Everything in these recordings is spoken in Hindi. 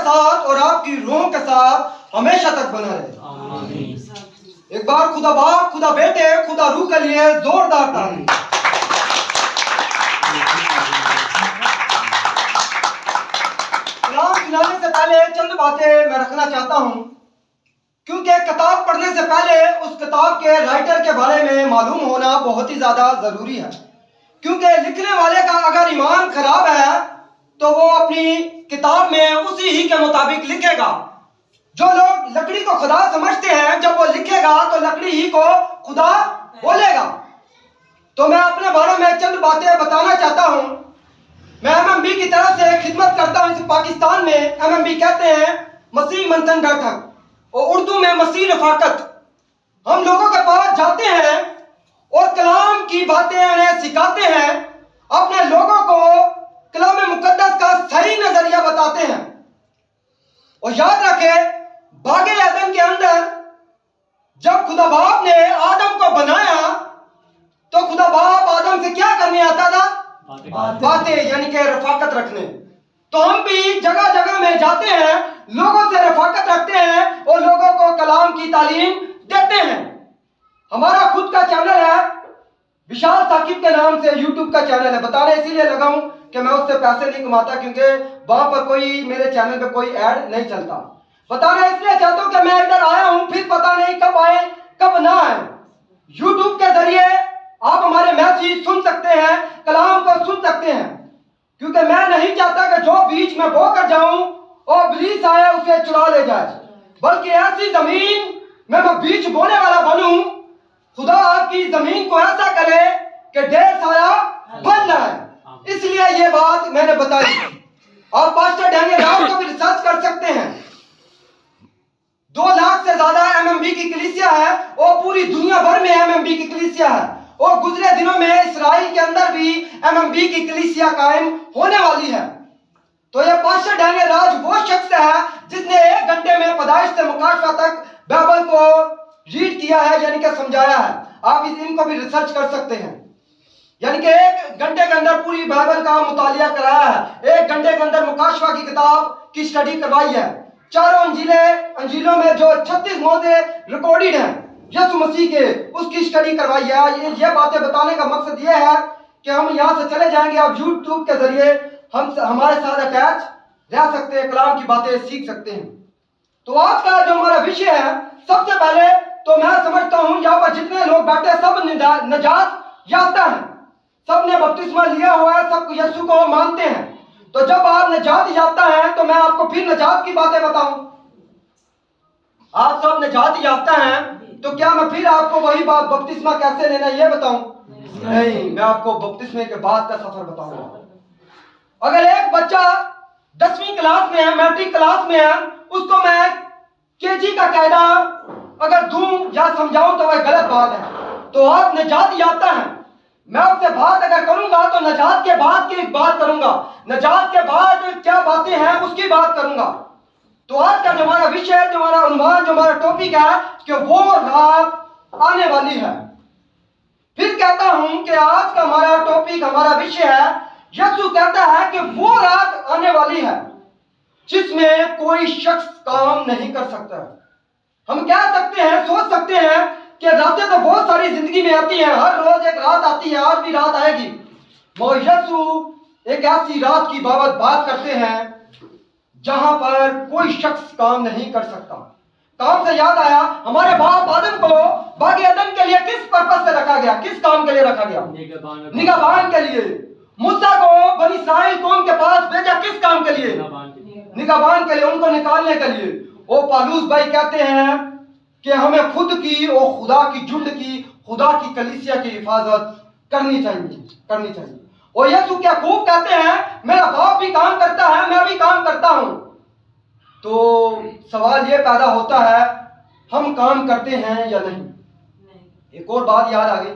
साथ और आपकी रूह के साथ हमेशा तक बना रहे। एक बार खुदा बाप, खुदा बेटे, खुदा रूह के लिए जोरदार ताली। कलाम सुनाने से पहले चंद बातें मैं रखना चाहता हूं, क्योंकि किताब पढ़ने से पहले उस किताब के राइटर के बारे में मालूम होना बहुत ही ज्यादा जरूरी है। क्योंकि लिखने वाले का अगर ईमान खराब है तो वो अपनी किताब में उसी ही के मुताबिक लिखेगा। जो लोग लकड़ी को खुदा समझते हैं, जब वो लिखेगा तो लकड़ी ही को खुदा बोलेगा। तो मैं अपने बारे में चंद बातें बताना चाहता हूं। मैं एमएमबी की तरफ से खिदमत करता हूं। इस पाकिस्तान में एमएमबी कहते हैं मसीह मंथन बैठक, और उर्दू में मसीह रफाकत। हम लोगों के पास जाते हैं और कलाम की बातें उन्हें सिखाते हैं, अपने लोगों को कलाम मुकद्दस का सही नजरिया बताते हैं। और याद रखें, बागे अदन के अंदर जब खुदा बाप ने आदम को बनाया तो खुदा बाप आदम से क्या करने आता था? बातें, यानी कि रफाकत रखने। तो हम भी जगह जगह में जाते हैं, लोगों से रफाकत रखते हैं और लोगों को कलाम की तालीम देते हैं। हमारा खुद का चैनल है, विशाल साकिब के नाम से यूट्यूब का चैनल है। बताने इसीलिए लगा हूं कि मैं उससे पैसे नहीं कमाता, क्योंकि वहां पर कोई मेरे चैनल पे कोई ऐड नहीं चलता। बताना इसलिए चाहता हूं कि मैं इधर आया हूं, फिर पता नहीं कब आए कब ना आए। यूट्यूब के जरिए आप हमारे मैसेज सुन सकते हैं, कलाम को सुन सकते हैं, क्योंकि मैं नहीं चाहता कि जो बीच में बो कर जाऊं और इब्लीस आए उसे चुरा ले जाए, बल्कि ऐसी जमीन में मैं बीच बोने वाला बनूं। खुदा आपकी जमीन को ऐसा करे कि ढेर सारा फल लाए। इसलिए ये बात मैंने बताई। आप पास्टर डैनियल राव को भी रिसर्च कर सकते हैं। 2 लाख से ज्यादा एमएमबी की कलीसिया है और पूरी दुनिया भर में एमएमबी की कलीसिया है, और गुजरे दिनों में इस्राइल के अंदर भी एमएमबी की कलीसिया कायम होने वाली है। तो ये पास्टर डैनियल राज वो शख्स है जिसने 1 घंटे में पैदाइश से मुकाशवा तक बाइबल को रीड किया है, यानी कि समझाया है। आप इनको भी रिसर्च कर सकते हैं। यानी कि 1 घंटे के अंदर पूरी बाइबल का मुतालिया कराया है। 1 घंटे के अंदर मुकाशवा की किताब की स्टडी करवाई है। चारों अंजीलों में जो 36 मौजे रिकॉर्डेड हैं यीशु मसीह के, उसकी स्टडी करवाई है। ये बातें बताने का मकसद ये है कि हम यहाँ से चले जाएंगे, आप यूट्यूब के जरिए हम हमारे साथ अटैच रह सकते हैं, कलाम की बातें सीख सकते हैं। तो आज का जो हमारा विषय है, सबसे पहले तो मैं समझता हूं यहाँ पर जितने लोग बैठे सब निजात याफ्ता हैं, सब ने बपतिस्मा लिया हुआ है, सब यीशु को मानते हैं। तो जब आप निजात याफ्ता हैं तो मैं आपको फिर निजात की बातें बताऊं। आप सब निजात याफ्ता हैं तो क्या मैं फिर आपको वही बात बपतिस्मा कैसे लेना ये बताऊं? नहीं, मैं आपको बपतिस्मे के बाद का सफर बताऊंगा। अगर एक बच्चा 10वीं क्लास में है, मैट्रिक क्लास में है, उसको मैं केजी का कायदा अगर दूं या समझाऊं तो वह गलत बात है। तो आप निजात याफ्ता हैं, मैं आपसे बात अगर करूंगा तो निजात के बाद की बात करूंगा, निजात के बाद क्या बातें हैं उसकी बात करूंगा। तो आज का जो हमारा विषय, जो हमारा उन्वान, जो हमारा टॉपिक है कि वो रात आने वाली है। फिर कहता हूं कि आज का हमारा टॉपिक, हमारा विषय है, यीशु कहता है कि वो रात आने वाली है जिसमें कोई शख्स काम नहीं कर सकता। हम कह सकते हैं, सोच सकते हैं कि रातें तो बहुत सारी जिंदगी में आती हैं, हर रोज एक रात आती है, आज भी रात आएगी। वो यीशु एक ऐसी रात की बात करते हैं जहां पर कोई शख्स काम नहीं कर सकता। काम से याद आया, हमारे बाप आदम को बागे अदन के लिए किस पर्पस से रखा गया, किस काम के लिए रखा गया? निगाहबान के लिए। मूसा को बनी इस्राइल कौम के पास भेजा किस काम के लिए? निगाहबान के लिए, उनको निकालने के लिए। वो पालूस भाई कहते हैं कि हमें खुद की और खुदा की झुंड की, खुदा की कलीसिया की हिफाजत करनी चाहिए। और यीशु क्या खूब कहते हैं, मेरा बाप भी काम करता है, मैं भी काम करता हूं। तो सवाल ये पैदा होता है, हम काम करते हैं या नहीं? एक और बात याद आ गई,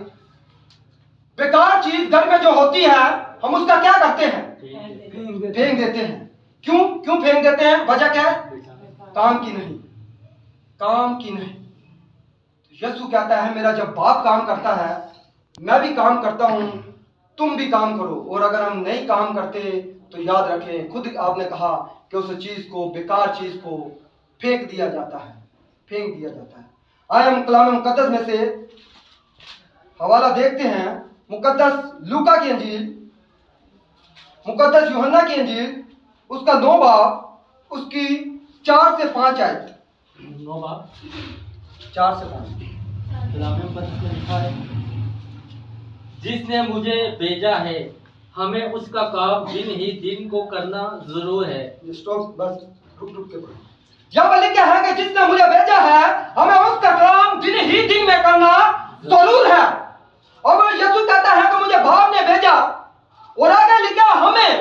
बेकार चीज घर में जो होती है हम उसका क्या करते हैं? फेंक देते हैं। क्यों फेंक देते हैं? वजह क्या है? काम की नहीं। यीशु कहता है, मेरा जब बाप काम करता है, मैं भी काम करता हूं, तुम भी काम करो। और अगर हम नहीं काम करते तो याद रखें, खुद आपने कहा कि उस चीज को, बेकार चीज को फेंक दिया जाता है। आइए हम कलाम मुकद्दस में से हवाला देखते हैं। मुकद्दस लूका की इंजील, मुकद्दस यूहन्ना की इंजील, उसका 9 बाब, उसकी 4 से 5 आयत। 9 बाब 4 से 5 कलाम मुकद्दस में लिखा है, जिसने मुझे भेजा है हमें उसका काम दिन ही दिन को करना जरूर है। स्टॉप, बस रुक के पढ़ो। जब लिखा है कि जिसने मुझे भेजा है हमें उसका काम दिन ही दिन में करना जरूर है। और यीशु कहता है कि मुझे भाव ने भेजा, और आगे लिखा हमें,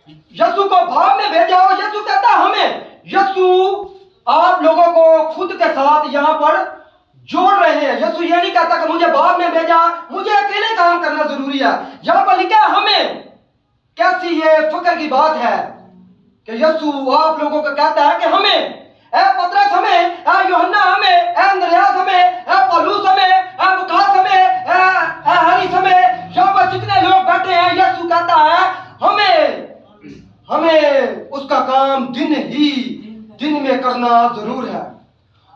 यीशु को भाव ने भेजा, और यीशु कहता है हमें। यीशु आप लोगों को खुद के साथ यहाँ पर जोड़ रहे हैं। यीशु ये नहीं कहता कि मुझे भाव ने भेजा, मुझे अकेले काम करना जरूरी है। यहाँ पर लिखा हमें। कैसी ये फिक्र की बात है कि यीशु आप लोगों को कहता है कि हमें, ए पतरस हमें, ए यूहन्ना हमें, ए अंद्रयास हमें, ए पौलुस हमें, ए लूकास हमें, ए हरीस हमें, यहाँ पर जितने लोग बैठे हैं, यीशु कहता है हमें उसका काम दिन ही दिन में करना जरूर है।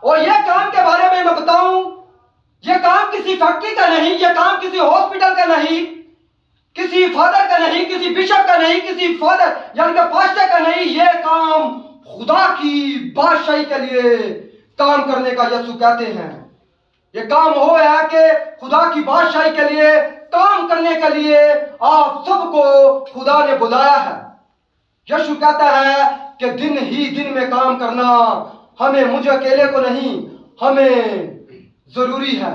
और यह काम के बारे में मैं बताऊं, यह काम किसी फैक्ट्री का नहीं, यह काम किसी हॉस्पिटल का नहीं, किसी फादर का नहीं, किसी बिशप का नहीं, किसी फादर यानी कि पास्टर का नहीं। यह काम खुदा की बादशाही के लिए काम करने का यीशु कहते हैं। यह काम हो है कि खुदा की बादशाही के लिए काम करने के लिए आप सबको खुदा ने बुलाया है। यीशु कहता है कि दिन ही दिन में काम करना हमें, मुझे अकेले को नहीं, हमें जरूरी है।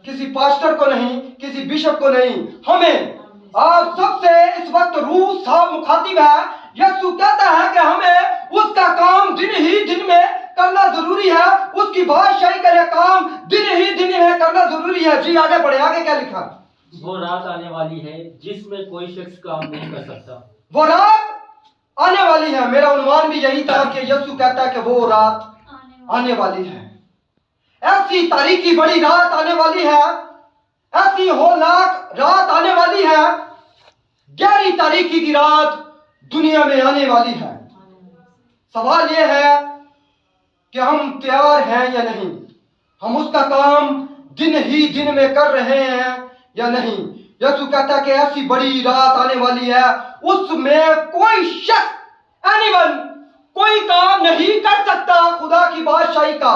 किसी पास्टर को नहीं, किसी बिशप को नहीं, हमें। आप सबसे इस वक्त रूह साहब मुखातिब है। यीशु कहता है कि हमें उसका काम दिन ही दिन में करना जरूरी है। उसकी बादशाही के लिए काम दिन ही दिन में करना जरूरी है। जी आगे बढ़े, आगे क्या लिखा? वो रात आने वाली है जिसमें कोई शख्स काम नहीं कर सकता। वो रात आने वाली है। मेरा अनुमान भी यही था कि यीशु कहता है कि वो रात आने वाली है। ऐसी तारीकी बड़ी रात आने वाली है, ऐसी होलनाक रात आने वाली है, गहरी तारीकी की रात दुनिया में आने वाली है। सवाल यह है कि हम तैयार हैं या नहीं, हम उसका काम दिन ही दिन में कर रहे हैं या नहीं। यीशु कहता है कि ऐसी बड़ी रात आने वाली है, उसमें कोई शख्स, एनीवन, कोई काम नहीं कर सकता खुदा की बादशाही का।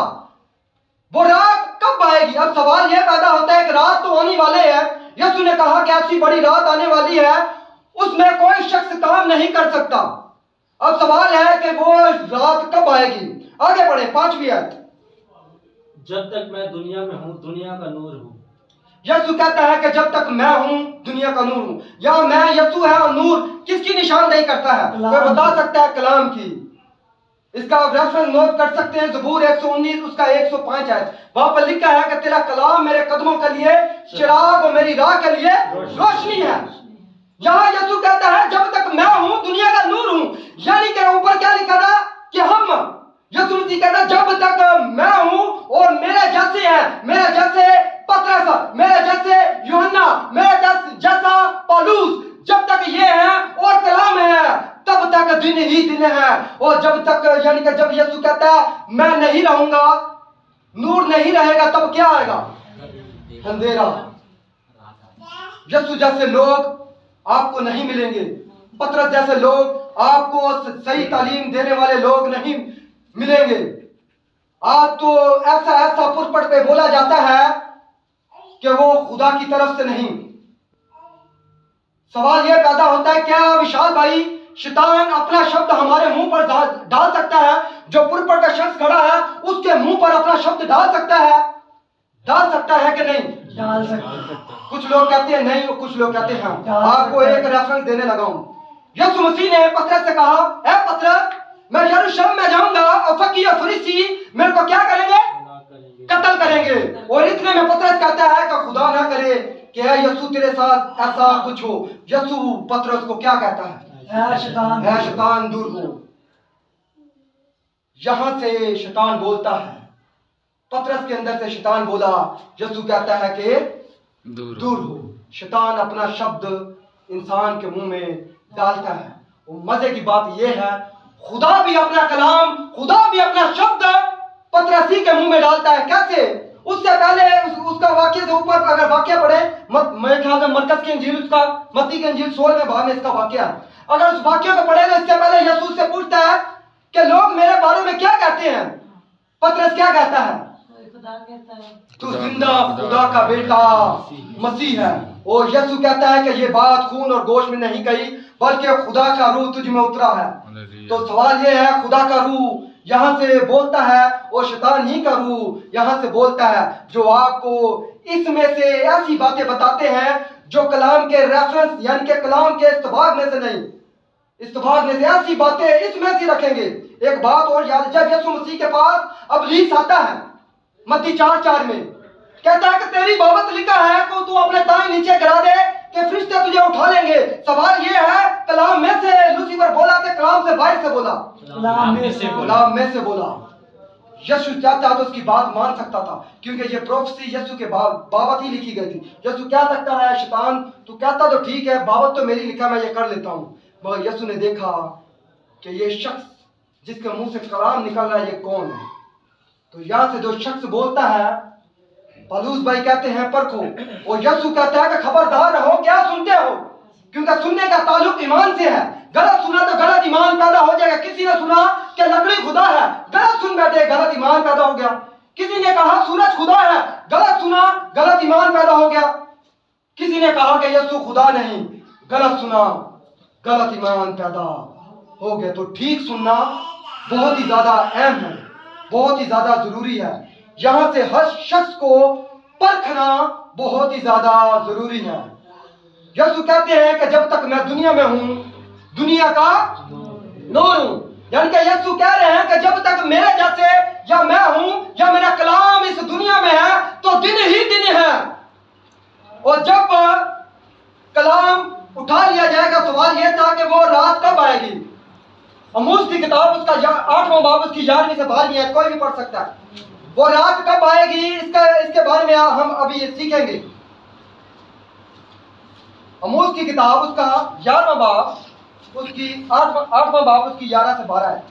वो रात कब आएगी? अब सवाल यह पैदा होता है कि रात तो आने वाले है। यीशु ने कहा कि ऐसी बड़ी रात आने वाली है, उसमें कोई शख्स काम नहीं कर सकता। अब सवाल है कि वो रात कब आएगी? आगे बढ़े, 5वीं आयत। जब तक मैं दुनिया में हूँ दुनिया का नूर हूँ। यीशु कहता है कि जब तक मैं हूं दुनिया का नूर हूं। या मैं यीशु है और नूर किसकी निशानदेही करता है? कोई बता सकता है? कलाम की। इसका आप रेफरेंस नोट कर सकते हैं, ज़बूर 119 उसका 105 है। वहां पर लिखा है कि तेरा कलाम मेरे कदमों के लिए चिराग और मेरी राह के लिए रोशनी है। यहाँ यीशु कहता है जब तक मैं हूं दुनिया का नूर हूं, यानी कि ऊपर क्या लिखा था कि हम, यीशु मसीह कहता जब तक मैं हूं और मेरे जैसे हैं, मेरे जैसे पतरस, मेरे जैसे यूहन्ना, मेरे जैसा पौलुस, जब तक ये है और कलाम है तब तक दिन ही दिन है। और जब तक, यानी कि जब यीशु कहता है मैं नहीं रहूंगा, नूर नहीं रहेगा, तब क्या आएगा? अंधेरा। यीशु जैसे लोग आपको नहीं मिलेंगे, पतरस जैसे लोग आपको सही तालीम देने वाले लोग नहीं मिलेंगे। आज तो ऐसा ऐसा पुरपट पे बोला जाता है कि वो खुदा की तरफ से नहीं। सवाल यह पैदा होता है, क्या विशाल भाई शैतान अपना शब्द हमारे मुंह पर डाल सकता है? जो पुरपट का शख्स खड़ा है उसके मुंह पर अपना शब्द डाल सकता है? डाल सकता है कि नहीं? डाल सकता। कुछ लोग कहते हैं नहीं और कुछ लोग कहते हैं हाँ। आपको एक रेफरेंस देने लगा हूं। यीशु मसीह ने पतरस से कहा, ए पतरस, मैं यरूशलेम में जाऊंगा और फकीह और फरीसी मेरे को क्या करेंगे? कत्ल करेंगे। और इतने में पतरस कहता है कि खुदा ना करे कि यीशु तेरे साथ ऐसा कुछ हो। यीशु पतरस को क्या कहता है? ऐ शैतान दूर हो। यहां से शैतान बोलता है, पतरस के अंदर से शैतान बोला। यीशु कहता है कि दूर हो। शैतान अपना शब्द इंसान के मुंह में डालता है। और मजे की बात यह है खुदा भी अपना कलाम, खुदा भी अपना शब्द पतरसी के मुंह में डालता है। कैसे? उससे पहले उसका वाक्य से ऊपर अगर वाक्य पढ़े, मेरे ख्याल में मरकस की इंजील, उसका मत्ती की इंजील 16वें भाग में इसका वाक्य है। अगर उस वाक्य को पढ़े तो इससे पहले यीशु से पूछता है कि लोग मेरे बारे में क्या कहते हैं। पतरस क्या कहता है? तू जिंदा खुदा का बेटा मसीह है। और यीशु कहता है कि ये बात खून और गोश्त में नहीं कही, बल्कि खुदा का रूह तुझ में उतरा है। तो सवाल ये है, खुदा का रूह यहाँ से बोलता है और शैतान ही का रूह यहाँ से बोलता है, जो आपको इसमें से ऐसी बातें बताते हैं जो कलाम के रेफरेंस यानी कि कलाम के इस्तभाग में से नहीं, इस्तभाग में से ऐसी बातें इसमें से रखेंगे। एक बात और याद, जब यीशु मसीह के पास अबलीस आता है मत्ती 4:4 में, कहता है कि तेरी बाबत लिखा है कि तू अपने दाएं नीचे गिरा दे कि फरिश्ते तुझे उठा लेंगे। सवाल ये है, कलाम में से लूसीफर बोला कि कलाम से बाहर से बोला? कलाम में से बोला। यीशु चाहता तो उसकी बात मान सकता था, क्योंकि ये प्रोफेसी यीशु के बाबत ही लिखी गई थी। यीशु क्या सकता है, शैतान तू कहता तो ठीक है, बाबत तो मेरी लिखा, मैं ये कर लेता हूँ। मगर यीशु ने देखा कि ये शख्स जिसके मुंह से कलाम निकल रहा है ये कौन है। तो यहाँ से जो शख्स बोलता है, पलूस भाई कहते हैं परखो, और यीशु कहता है कि खबरदार रहो क्या सुनते हो, क्योंकि सुनने का ताल्लुक ईमान से है। गलत सुना तो गलत ईमान पैदा हो जाएगा। किसी ने सुना कि लकड़ी खुदा है, गलत सुन बैठे, गलत ईमान पैदा हो गया। किसी ने कहा सूरज खुदा है, गलत सुना, गलत ईमान पैदा हो गया। किसी ने कहा कि यीशु खुदा नहीं, गलत सुना, गलत ईमान पैदा हो गया। तो ठीक सुनना बहुत ही ज्यादा अहम है, बहुत ही ज्यादा जरूरी है। यहां से हर शख्स को परखना बहुत ही ज्यादा जरूरी है। यीशु कहते हैं कि जब तक मैं दुनिया में हूं, दुनिया का नूर हूं। यानी कि यीशु कह रहे हैं कि जब तक मेरे जैसे या मैं हूं या मेरा कलाम इस दुनिया में है तो दिन ही दिन है। और जब कलाम उठा लिया जाएगा, सवाल यह था कि वो रात कब आएगी। अमूस की किताब उसका 8वां बाब उसकी 11वीं से 12वीं है, कोई भी पढ़ सकता है। वो रात कब आएगी इसके बारे में हम अभी सीखेंगे। अमूस की किताब उसका 11वां बाब उसकी 8वां बाब उसकी 11 से 12 है।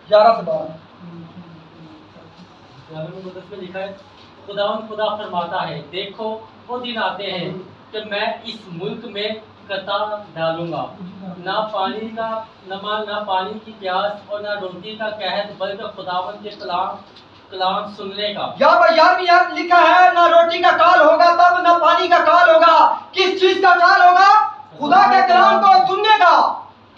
11 से 12 में लिखा है, खुदा फरमाता है, देखो वो दिन आते हैं कि मैं इस मुल्क में कता डालूंगा, ना पानी की प्यास और ना रोटी का कहत, बल्कि खुदावंद के कलाम सुनने का। यहाँ पर 11वीं लिखा है, ना रोटी का काल होगा तब, ना पानी का काल होगा। किस चीज का काल होगा? खुदा के कलाम को सुनने का।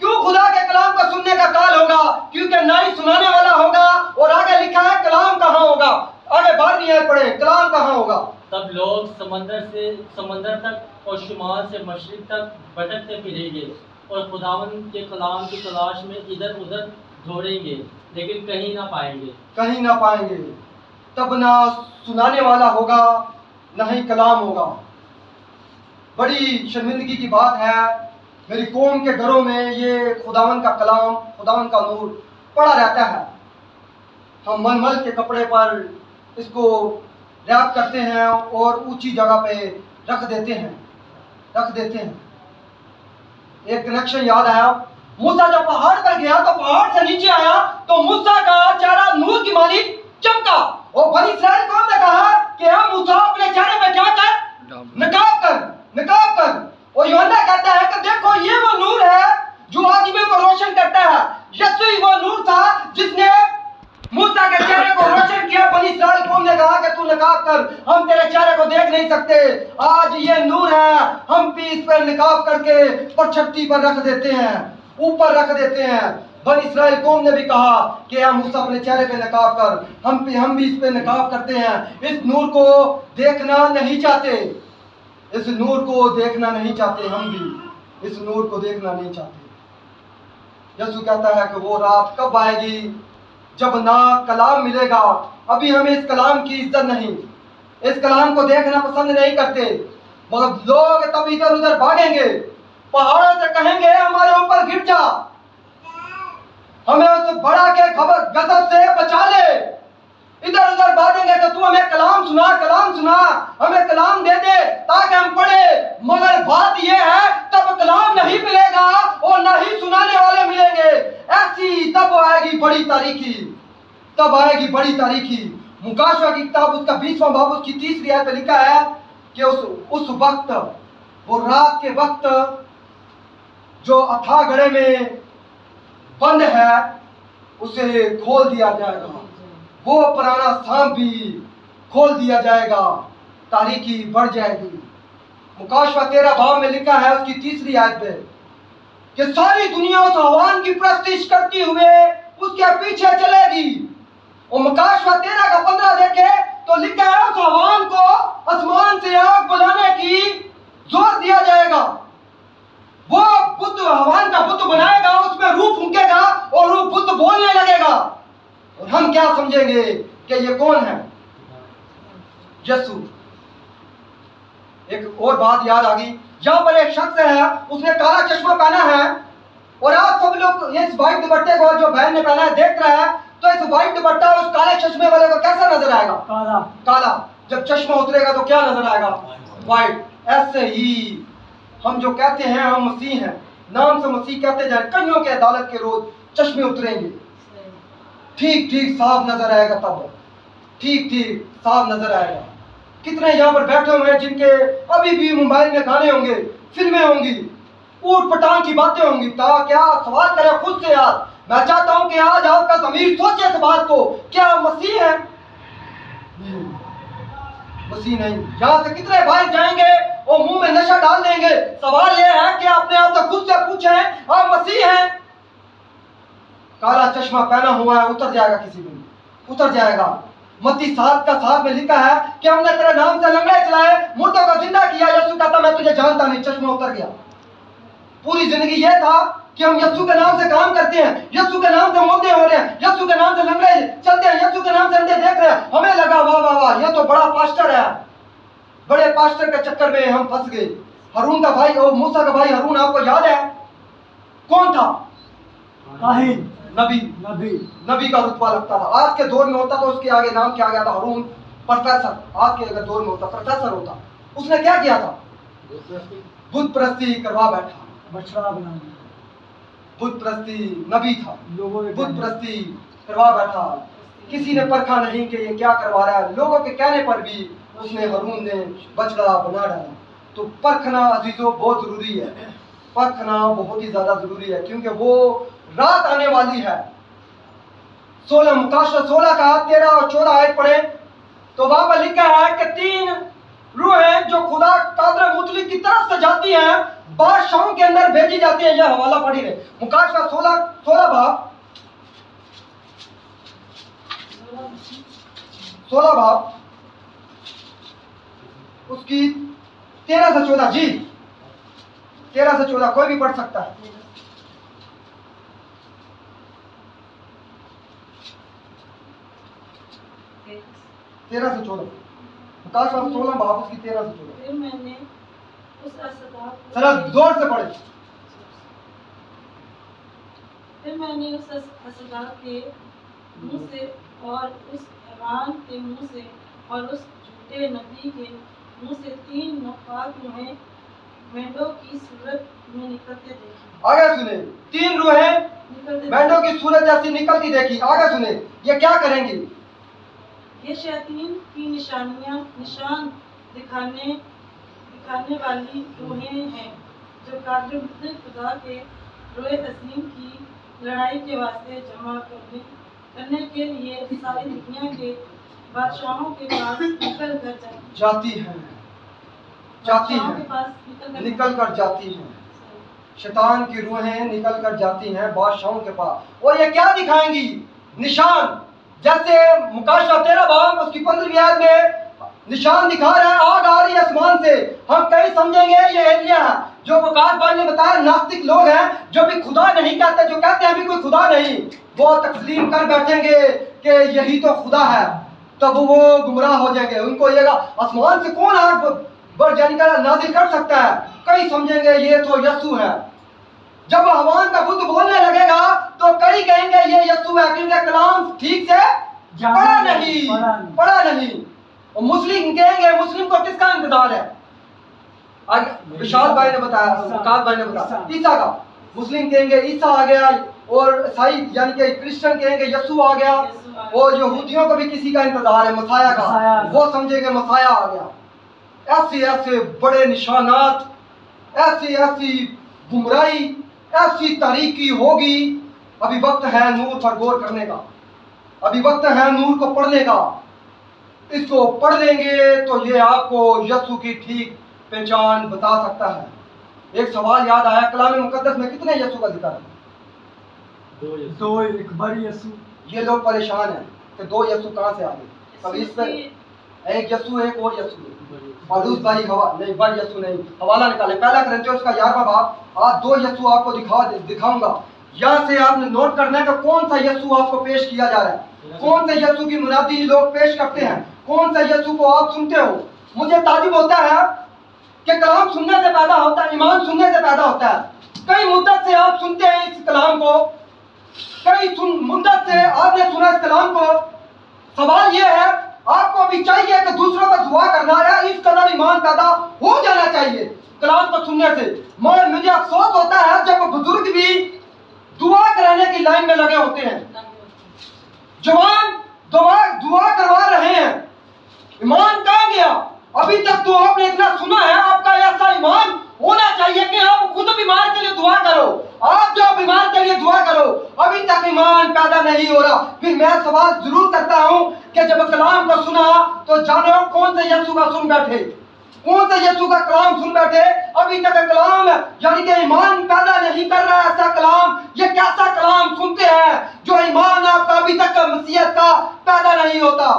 क्यों खुदा के कलाम को सुनने का काल होगा? क्योंकि ना ही सुनाने वाला होगा। और आगे लिखा है कलाम कहाँ होगा, आगे 12वीं आयत पढ़े, कलाम कहाँ होगा। तब लोग समंदर तक और शुमाल से मशरिक तक भटकते फिरेंगे और खुदावंद के कलाम की तलाश में इधर उधर दौड़ेंगे, लेकिन कहीं ना पाएंगे। तब ना सुनाने वाला होगा, ना ही कलाम होगा। बड़ी शर्मिंदगी की बात है, मेरी कौम के घरों में ये खुदावंद का कलाम, खुदावंद का नूर पड़ा रहता है। हम मलमल के कपड़े पर इसको रैप करते हैं और ऊंची जगह पे रख देते हैं। एक कनेक्शन याद आया, मूसा जब पहाड़ पर गया तो पहाड़ से नीचे आया तो मूसा का चेहरा नूर की मानी चमका। और बनी इस्राएल कौम ने कहा कि हम मूसा अपने चेहरे पे क्या कर, नकाब कर। और यूहन्ना कहता है कि देखो ये वो नूर है जो आदमी को रोशन करता है। यीशु ही वो नूर था जिसने मूसा के चेहरे को रोशन किया। बनी इस्राएल कौम ने कहा कि तू नकाब कर, हम तेरे चेहरे को देख नहीं सकते। आज ये नूर है, हम भी इस पर नकाब करके परछत्ती पर रख देते हैं, ऊपर रख देते हैं। बनी इस्राएल कौम ने भी कहा कि हम मूसा अपने चेहरे पे नकाब कर, हम भी इस पे नकाब करते हैं। इस नूर को देखना नहीं चाहते, इस नूर को देखना नहीं चाहते, हम भी इस नूर को देखना नहीं चाहते। यीशु कहता है कि वो रात कब आएगी जब ना कलाम मिलेगा। अभी हमें इस कलाम की इज्जत नहीं, इस कलाम को देखना पसंद नहीं करते, मगर लोग तब इधर उधर भागेंगे, पहाड़ों से कहेंगे हमारे ऊपर गिर जा, हमें उस बड़ा के गजब से बचा ले। इधर उधर बातेंगे कि तू हमें कलाम सुना, हमें कलाम दे दे ताकि हम पढ़े। मगर बात यह है तब कलाम नहीं मिलेगा और न ही सुनाने वाले मिलेंगे। ऐसी तब आएगी बड़ी तारीखी, तब आएगी बड़ी तारीखी। मुकाशवा की किताब उसका 20वां बाब उसकी 3री आयत में लिखा है कि उस वक्त, वो रात के वक्त जो अथाह गड्ढे में बंद है उसे खोल दिया जाएगा, वो पुराना सांप भी खोल दिया जाएगा, तारीकी बढ़ जाएगी। मुकाशवा 13 बाब में लिखा है उसकी 3री आयत में कि सारी दुनिया उस हवान की प्रस्तिश करती हुए उसके पीछे चलेगी। और मुकाशवा 13 का 15 देखे तो लिखा है उस हवान को आसमान से आग बुलाने की जोर दिया जाएगा। वो बुद्ध हवान का बुद्ध बनाएगा, उसमें रूह फूंकेगा और रूह बुद्ध बोलने लगेगा। और हम क्या समझेंगे कि ये कौन है? यीशु। एक और बात याद आ गई, यहाँ पर एक शख्स है, उसने काला चश्मा पहना है और आप सब लोग इस व्हाइट दुपट्टे को जो बहन ने पहना है देख रहा है, तो इस व्हाइट दुपट्टा उस काले चश्मे वाले को कैसा नजर आएगा? काला। काला। जब चश्मा उतरेगा तो क्या नजर आएगा? व्हाइट। ऐसे ही हम जो कहते हैं हम मसीह हैं, नाम से मसीह कहते जाए, कईयों के अदालत के रोज चश्मे उतरेंगे, ठीक ठीक साफ नजर आएगा, तब ठीक ठीक साफ नजर आएगा। कितने यहाँ पर बैठे हुए हैं जिनके अभी भी मोबाइल में गाने होंगे, फिल्में होंगी, ऊट पटांग की बातें होंगी। क्या सवाल करें खुद से यार। मैं चाहता हूं कि आज आपका ज़मीर सोचे इस बात को, क्या मसीह है? नहीं, मसीह नहीं। यहाँ से कितने भाई जाएंगे और मुंह में नशा डाल देंगे। सवाल यह है कि अपने आप से खुद से पूछें, आप मसीह हैं? काला चश्मा पहना हुआ है, उतर जाएगा, किसी दिन उतर जाएगा। मत्ती 7 का 7 में लिखा है कि हमने तेरे नाम से लंगड़े चलाए, मुर्दों को जिंदा किया। यीशु कहता मैं तुझे जानता नहीं, चश्मा उतर गया। पूरी जिंदगी यह था कि हम यीशु के नाम से काम करते हैं, यीशु के नाम से मोटे हो रहे हैं, यीशु के नाम से लंगड़े चलते हैं, यीशु के नाम से अंधे देख रहे हैं। हमें लगा वाह वाह वाह, ये तो बड़ा पास्टर है। बड़े पास्टर के चक्कर में हम फंस गए। हारून का भाई और मूसा का भाई हारून आपको याद है कौन था? काहिन, नबी का रुतबा लगता था। आज के दौर में होता तो उसके आगे नाम क्या गया था? हारून प्रोफेसर। आज के अगर दौर में होता प्रोफेसर होता। उसने क्या किया था? बुत परस्ती करवा बैठा, बछड़ा बना दिया। बुत परस्ती नबी था, बुत परस्ती करवा बैठा। किसी ने परखा नहीं कि ये क्या करवा रहा है। लोगों के कहने पर भी उसने हारून ने बछड़ा बना डाला। तो परखना अजीजों बहुत जरूरी है, परखना बहुत ही ज्यादा जरूरी है, क्योंकि वो रात आने वाली है। 16 मुकाशवा 16 का 13 और 14 आयत पढ़े तो वहां पर लिखा है कि 3 रूहें जो खुदा कादर मुतलिक की तरफ से जाती हैं, बादशाहों के अंदर भेजी जाती है। यह हवाला पढ़ी रहे, मुकाशवा 16 बाब 16 बाब उसकी 13 से 14। जी 13 से 14 कोई भी पढ़ सकता है। 13 से 14 मुकाशवा 16 बाब उसकी 13 से 14। फिर मैंने उस असदाब जरा जोर से पढ़े। फिर मैंने उस असदाब के मुंह से और उस हैवान के मुंह से और उस झूठे नबी के मुंह से 3 नापाक रूहें मेंढों की सूरत में निकलते देखी। आगे सुने, 3 रूहें मेंढों की सूरत जैसी निकलती देखी। आगे सुने, ये क्या करेंगी? ये शैतान की निशान दिखाने वाली रूहें हैं जो कादिर मुतलिक खुदा के रोए अजीम की लड़ाई के वास्ते जमा करने के लिए सारी दुनिया के बादशाहों के पास निकल कर जाती हैं, निकल कर जाती हैं। शैतान की रूहें निकल कर जाती हैं बादशाहों के पास। और ये क्या दिखाएंगी? निशान। जैसे मुकाशवा 13 बाब उसकी 15वीं आयत में निशान दिखा रहा है, आग आ रही है आसमान से। हम कहीं समझेंगे ये एलिया है। जो वकास भाई ने बताया नास्तिक लोग हैं जो भी खुदा नहीं कहते, जो कहते हैं अभी कोई खुदा नहीं, वो तस्लीम कर बैठेंगे कि यही तो खुदा है, तब वो गुमराह हो जाएंगे। उनको ये आसमान से कौन आग नाजिल कर सकता है? कई समझेंगे ये तो यीशु है। जब हवान का बुद्ध बोलने लगेगा तो कई कहेंगे ये यीशु है, क्योंकि कलाम ठीक से पढ़ा नहीं। और मुस्लिम कहेंगे, मुस्लिम को किसका इंतजार है? आगे विशाल भाई ने बताया, विकास भाई ने बताया ईसा का। मुस्लिम कहेंगे ईसा आ गया, और ईसाई यानी कि क्रिश्चियन कहेंगे यीशु आ गया, और यहूदियों को भी किसी का इंतजार है, मसाया का। वो समझेंगे मसाया आ गया। ऐसे ऐसे बड़े निशानात, ऐसी ऐसी गुमराही, ऐसी तारीकी होगी। अभी वक्त है नूर पर गौर करने का, अभी वक्त है नूर को पढ़ने का। इसको पढ़ लेंगे तो ये आपको यीशु की ठीक पहचान बता सकता है। एक सवाल याद आया, कलाम मुकद्दस में कितने यीशु का जिक्र है? दो, एक बड़ी यीशु। ये लोग परेशान हैं कि दो यीशु कहाँ से आ गए। कभी इस पर एक यीशु, एक और यीशु, मारूस भाई हवा नहीं, बड़ यीशु नहीं, हवाला निकाले पहला करंथियोस का 11वां बाब। आज दो यीशु आपको दिखाऊंगा। यहाँ से आपने नोट करना है कि कौन सा यीशु आपको पेश किया जा रहा है, कौन से यीशु की मुनादी लोग पेश करते हैं, कौन सा यीशु को आप सुनते हो। मुझे ताजुब होता है कि कलाम सुनने से पैदा होता है, ईमान सुनने से पैदा होता है। कई मुद्दत से आप सुनते हैं इस कलाम को, कई मुद्दत से आपने सुना इस कलाम को। सवाल यह है, आपको भी चाहिए कि दूसरों पर दुआ करना है, इस कदर ईमान पैदा हो जाना चाहिए कलाम को सुनने से। मगर मुझे अफसोस होता है जब बुजुर्ग भी दुआ कराने की लाइन में लगे होते हैं, जवान दुआ करवा रहे हैं, ईमान कहाँ गया? अभी तक तो आपने इतना सुना है, आपका ऐसा ईमान होना चाहिए कि आप खुद बीमार के लिए दुआ करो, आप जो बीमार के लिए दुआ करो। अभी तक ईमान पैदा नहीं हो रहा। फिर मैं सवाल जरूर करता हूं कि जब कलाम को सुना तो जानो कौन से यीशु का सुन बैठे, कौन से यीशु का कलाम सुन बैठे। अभी तक कलाम यानी कि ईमान पैदा नहीं कर रहा ऐसा कलाम। ये कैसा कलाम सुनते हैं जो ईमान आपका अभी तक मसीहत का पैदा नहीं होता।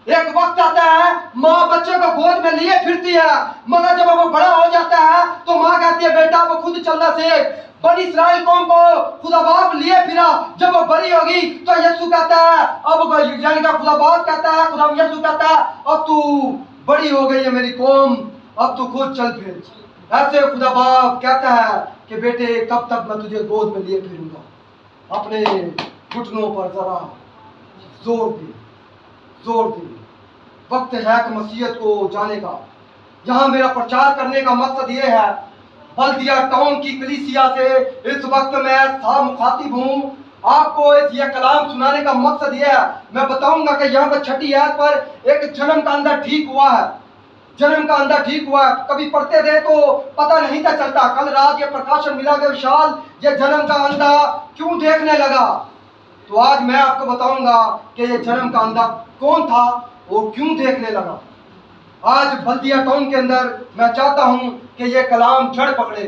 एक वक्त आता है माँ बच्चे को गोद में लिए फिरती है, मगर जब वो बड़ा हो जाता है तो माँ कहती है बेटा वो खुद चलना सीख। बनी इस्राइल कौम को खुदा बाप लिए फिरा, जब वो बड़ी होगी तो यीशु कहता है, अब यानी कि खुदा बाप कहता है, खुदा यीशु कहता है अब तू बड़ी हो गई है मेरी कौम, अब तू खुद चल फिर। ऐसे खुदा बाप कहता है कि बेटे कब तक मैं तुझे गोद में लिए फिरूंगा। अपने घुटनों पर जरा जोर दे, जोर दे। वक्त है कि मसीहत को जाने का। यहाँ मेरा प्रचार करने का मकसद ये है, बल्दिया टाउन की कलीसिया से इस वक्त मैं साफ मुखातिब हूँ। आपको ये कलाम सुनाने का मकसद ये है, मैं बताऊंगा कि यहाँ पर 6ठी आयत पर एक जन्म का अंदर ठीक हुआ है, जन्म का अंदर ठीक हुआ है। कभी पढ़ते थे तो पता नहीं था चलता। कल रात ये प्रकाशन मिला कि विशाल ये जन्म का अंधा क्यों देखने लगा। तो आज मैं आपको बताऊंगा कि ये जन्म का अंधा कौन था और क्यों देखने लगा। आज बल्दिया टाउन के अंदर मैं चाहता हूं कि ये कलाम जड़ पकड़े।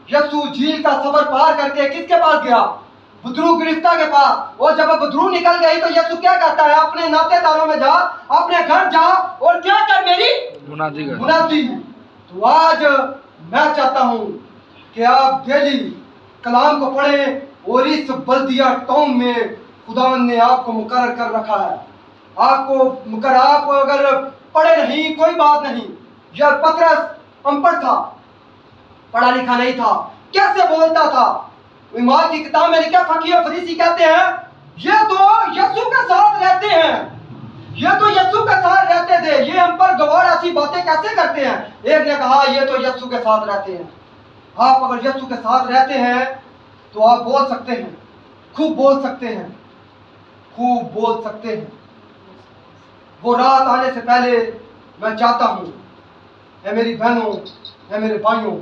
यीशु झील का सफर पार करके किसके पास गया? बुद्रू गिरफ्ता के पास। और जब बुद्रू निकल गई तो यीशु क्या कहता है? अपने नातेदारों में जा, अपने घर जा और क्या कर मेरी मुनादी। तो आज मैं चाहता हूं कि आप डेली कलाम को पढ़ें, और इस बल्दिया टाउन में खुदा ने आपको मुकर्रर कर रखा है। आपको आप अगर पढ़े नहीं कोई बात नहीं। यह पतरस अनपढ़ था, पढ़ा लिखा नहीं था, कैसे बोलता था? ईमान की किताब में लिखा फकीर और फरीसी कहते हैं ये तो यीशु के साथ रहते हैं, ये तो यीशु के साथ रहते थे, ये हम पर गवार ऐसी बातें कैसे करते हैं? एक ने कहा ये तो यीशु के साथ रहते हैं। आप अगर यीशु के साथ रहते हैं तो आप बोल सकते हैं, खूब बोल सकते हैं, खूब बोल सकते हैं। वो रात आने से पहले मैं चाहता हूं, है मेरी बहनों, है मेरे भाइयों,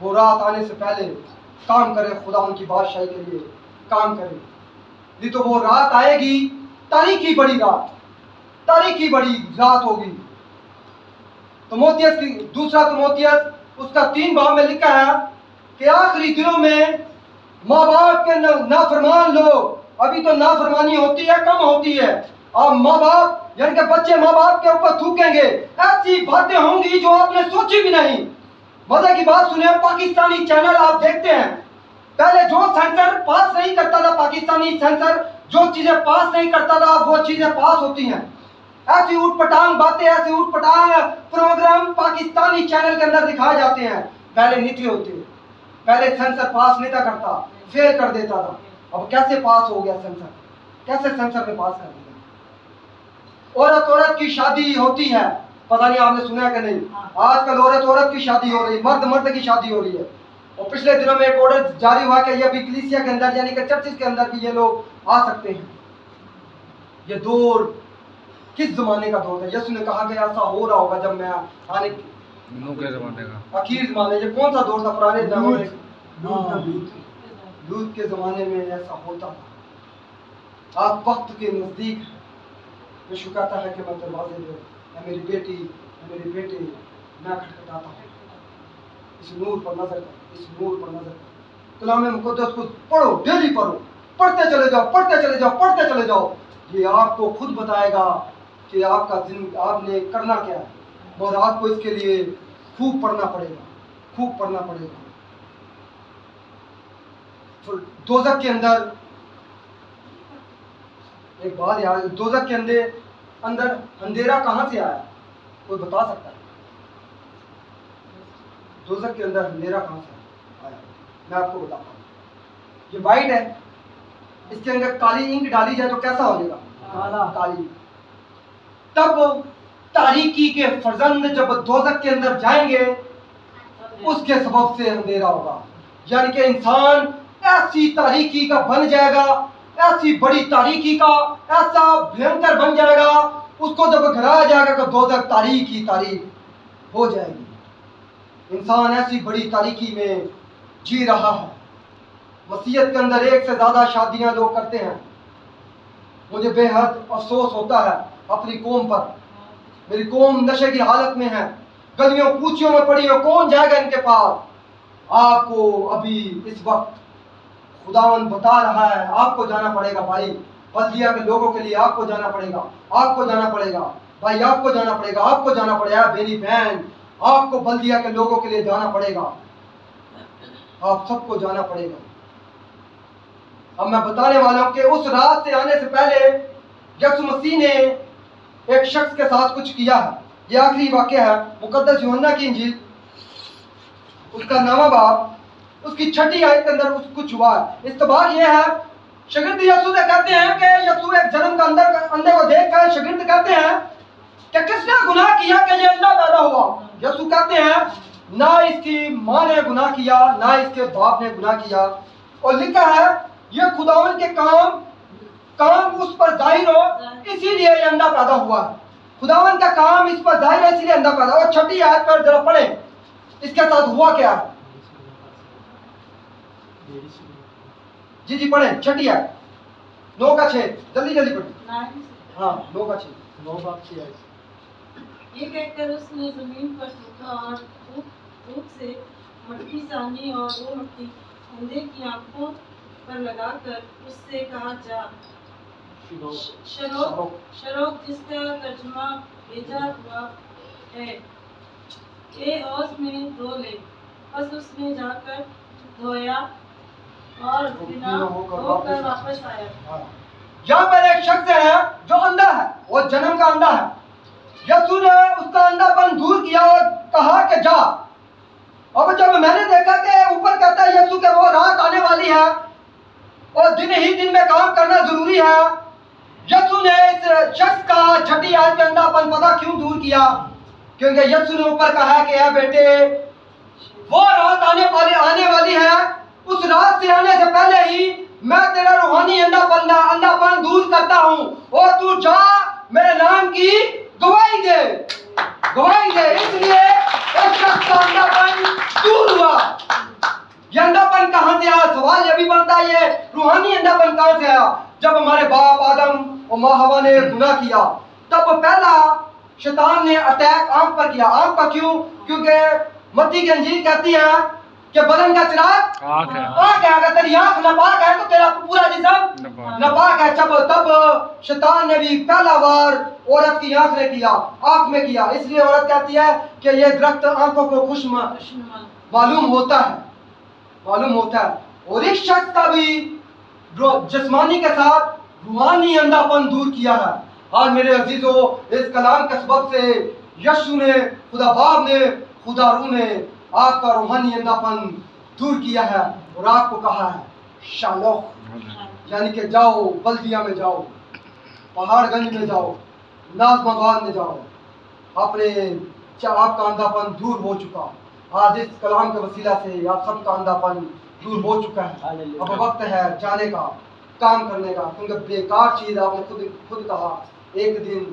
वो रात आने से पहले काम करें, खुदा उनकी बादशाही के लिए काम करें। नहीं तो वो रात आएगी, तारीखी बड़ी रात, तारीखी बड़ी रात होगी। तिमोथियस की दूसरा तिमोथियस उसका 3 बाब में लिखा है कि आखिरी दिनों में माँ बाप के नाफरमान लोग, अभी तो नाफरमानी होती है कम होती है, और माँ बाप यानी कि बच्चे माँ बाप के ऊपर थूकेंगे। ऐसी बातें होंगी जो आपने सोची भी नहीं। मजे की बात सुने, पाकिस्तानी चैनल आप देखते हैं, पहले जो सेंसर पास नहीं करता था, पाकिस्तानी सेंसर जो चीजें पास नहीं करता था वो चीजें पास होती हैं। ऐसी उठपटांग बातें, ऐसी उठपटांग प्रोग्राम पाकिस्तानी चैनल के अंदर दिखाए जाते हैं। पहले नहीं थे होते, पहले सेंसर पास नहीं था करता, फेल कर देता था। अब कैसे पास हो गया सेंसर? कैसे सेंसर ने पास कर दिया? औरत की शादी होती है, पता नहीं आपने सुना है कि नहीं। आजकल औरत की शादी हो रही, मर्द की शादी हो रही है। और पिछले दिनों में एक ऑर्डर जारी हुआ कि ये भी कलीसिया के अंदर यानी कि चर्चिस के अंदर भी ये लोग आ सकते हैं। ये दौर किस जमाने का दौर है? यीशु ने कहा कि ऐसा हो रहा होगा जब मैं आने के ज़माने का आखिर जमाने। ये कौन सा दौर था? पुराने जमाने में लूत लूत के जमाने में ऐसा होता था। आप वक्त के नजदीक हैं। यीशु कहता है कि मैं दरवाजे पे, मैं मेरी बेटी, मैं मेरे बेटे, मैं खटखटाता हूँ। इस नूर पर नजर कर, इस नूर पर नजर कर। कलाम मुकद्दस को पढ़ो, डेली पढ़ो, पढ़ते चले जाओ, पढ़ते चले जाओ, पढ़ते चले जाओ। ये आपको खुद बताएगा कि आपका आपने करना क्या है। और आपको इसके लिए खूब पढ़ना पड़ेगा, खूब पढ़ना पड़ेगा। तो दोजख के अंदर एक बात याद, दोजख के अंदर अंधेरा कहाँ से आया? कोई बता सकता है? दोजख के अंदर अंधेरा कहाँ से आया? मैं आपको बताता हूँ। ये वाइट है, इसके अंदर काली इंक डाली जाए तो कैसा हो जाएगा? काला, काली। तब तारीकी के फर्जंद जब दोजख के अंदर जाएंगे, उसके सबब से अंधेरा होगा। यानी कि इंसान ऐसी तारीकी का बन जाएगा, ऐसी बड़ी तारीकी का, ऐसा भयंकर बन जाएगा, उसको जब गिराया जाएगा तो दोजख तारीकी तारीक हो जाएगी। इंसान ऐसी बड़ी तारीकी में जी रहा है। मसीहत के अंदर एक से ज्यादा शादियां लोग करते हैं। मुझे बेहद अफसोस होता है अपनी कौम पर। मेरी कौम नशे की हालत में है, गलियों कूचियों में पड़ी है, कौन जाएगा इनके पास? आपको अभी इस वक्त खुदावन बता रहा है, आपको जाना पड़ेगा भाई। बल्दिया के लोगों के लिए आपको जाना पड़ेगा, आपको जाना पड़ेगा भाई, आपको जाना पड़ेगा, आपको जाना पड़ेगा मेरी बहन, आपको बल्दिया के लोगों के लिए जाना पड़ेगा, आप सबको जाना पड़ेगा। अब मैं बताने वाला हूं कि उस रात से आने से पहले यीशु मसीह ने एक शख्स के साथ कुछ किया है। ये आखिरी वाक्य है मुकद्दस यूहन्ना की इंजील, उसका 9वां बाब, उसकी 6ठी आयत के अंदर कुछ हुआ है। इस्तबार ये है, शागिर्द यीशु से कहते हैं कि यीशु एक जन्म का अंधे को देखकर शागिर्द कहते हैं कि किसने गुनाह किया कि ये अंधा पैदा हुआ? यीशु कहते हैं ना इसकी माँ ने गुनाह किया, ना इसके बाप ने गुनाह किया। और लिखा है ये खुदावन के काम उस पर जाहिर हो, इसीलिए ये अंधा पैदा हुआ। खुदावन का काम इस पर जाहिर है, इसीलिए अंधा पैदा। और 6ठी आयत पर जरा पढ़े, इसके साथ हुआ क्या है? जी पढ़े 6ठी आयत, 9 का 6, जल्दी जल्दी पढ़े। हाँ 9 का 6, 9 बाप की आयत। ये कहकर उसने जमीन पर थूका और थूक से मट्टी सानी, और वो मट्टी अंधे की आंखों पर लगाकर उससे कहा जा शरोक, जिसका तर्जुमा भेजा हुआ है, ए औस में धो ले। बस उसने जाकर धोया और बिना धोकर वापस आया। यहाँ पर एक शख्स है जो अंधा है, वो जन्म का अंधा है। यीशु ने उसका अंधापन दूर किया और कहा कि जा। अब जब मैंने देखा कि ऊपर कहता है यीशु के वो रात आने वाली है और दिन ही दिन में काम करना जरूरी है, यीशु ने इस शख्स का 6ठी आयत के अंधापन पता क्यों दूर किया? क्योंकि यीशु ने ऊपर कहा कि बेटे वो रात आने वाली है, उस रात से आने से पहले ही मैं तेरा रूहानी अंधापन दूर करता हूँ, और तू जा मेरे नाम की गवाही दे, गवाही दे। इसलिए इस शख्स का अंधापन दूर हुआ। ये अंधापन कहाँ से आया? सवाल ये भी बनता है, ये रूहानी अंधापन कहाँ से आया? जब हमारे बाप आदम और माँ हवा ने गुनाह किया, तब पहला शैतान ने अटैक आंख पर किया। आंख पर क्यों? क्योंकि मत्ती की इंजील कहती है कि बदन का चिराग आंख है। अगर तेरी आंख नापाक है तो तेरा पूरा जिस्म नापाक है। तब शैतान ने भी पहला बार औरत की आंख में किया। इसलिए औरत कहती है कि यह दरख्त आंखों को खुश मालूम होता है। और इस शख्स का भी जिस्मानी के साथ रूहानी अंधापन दूर किया है। आज मेरे अजीजों, इस कलाम के सबब से यीशु ने, खुदा बाप ने, खुदा रूह ने आपका रूहानी अंधापन दूर किया है और आपको कहा है शालोख, यानी कि जाओ, बल्दिया में जाओ, पहाड़गंज में जाओ, नाज़ में जाओ। अपने आपका अंधापन दूर हो चुका। आज इस कलाम के वसीला से आप सबका अंधापन दूर हो चुका है। अब वक्त है जाने का, काम करने का, क्योंकि बेकार चीज आपने खुद कहा एक दिन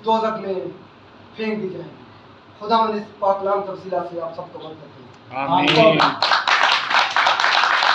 दोज़ख में फेंक दी जाएगी। खुदा इस पाक कलाम के वसीला से आप सबको बरकत दे। आमीन।